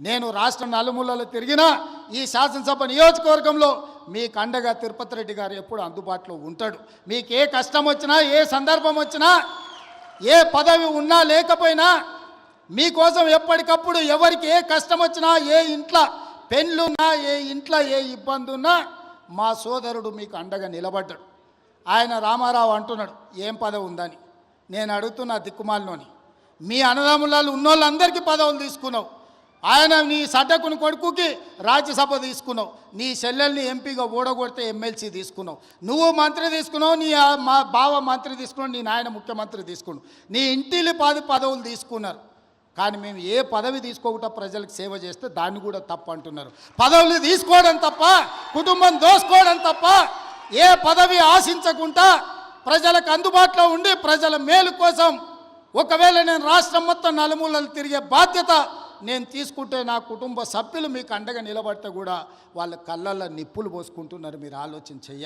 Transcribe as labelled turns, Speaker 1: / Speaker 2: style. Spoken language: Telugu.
Speaker 1: నేను రాష్ట్ర నలుమూలలు తిరిగినా ఈ శాసనసభ నియోజకవర్గంలో మీకు అండగా తిరుపతి రెడ్డి గారు ఎప్పుడు అందుబాటులో ఉంటాడు. మీకు ఏ కష్టం వచ్చినా, ఏ సందర్భం వచ్చినా, ఏ పదవి ఉన్నా లేకపోయినా మీకోసం ఎప్పటికప్పుడు ఎవరికి ఏ కష్టం వచ్చినా, ఏ ఇంట్లో పెళ్ళున్నా, ఏ ఇంట్లో ఏ ఇబ్బంది ఉన్నా మా సోదరుడు మీకు అండగా నిలబడ్డాడు. ఆయన రామారావు అంటున్నాడు ఏం పదవి ఉందని. నేను అడుగుతున్నా దిక్కుమాలినోని, మీ అన్నదమ్ములలో ఉన్నోళ్ళందరికీ పదవులు తీసుకున్నావు. ఆయన నీ సడ్డకుని కొడుకుకి రాజ్యసభ తీసుకున్నావు, నీ చెల్లెల్ని ఎంపీగా ఓడగొడితే ఎమ్మెల్సీ తీసుకున్నావు, నువ్వు మంత్రి తీసుకున్నావు, నీ మా బావ మంత్రి తీసుకున్నావు, నీ నాయన ముఖ్యమంత్రి తీసుకున్నావు, నీ ఇంటిలి పదవులు తీసుకున్నారు. కానీ మేము ఏ పదవి తీసుకోకుండా ప్రజలకు సేవ చేస్తే దాన్ని కూడా తప్పు అంటున్నారు. పదవులు తీసుకోవడం తప్ప, కుటుంబం దోసుకోవడం తప్ప, ఏ పదవి ఆశించకుండా ప్రజలకు అందుబాటులో ఉండి ప్రజల మేలు కోసం ఒకవేళ నేను రాష్ట్రం మొత్తం నలుమూలలు తిరిగే బాధ్యత నేను తీసుకుంటే నా కుటుంబ సభ్యులు మీకు అండగా నిలబడితే కూడా వాళ్ళ కళ్ళల్లో నిప్పులు పోసుకుంటున్నారు. మీరు ఆలోచన చెయ్యండి.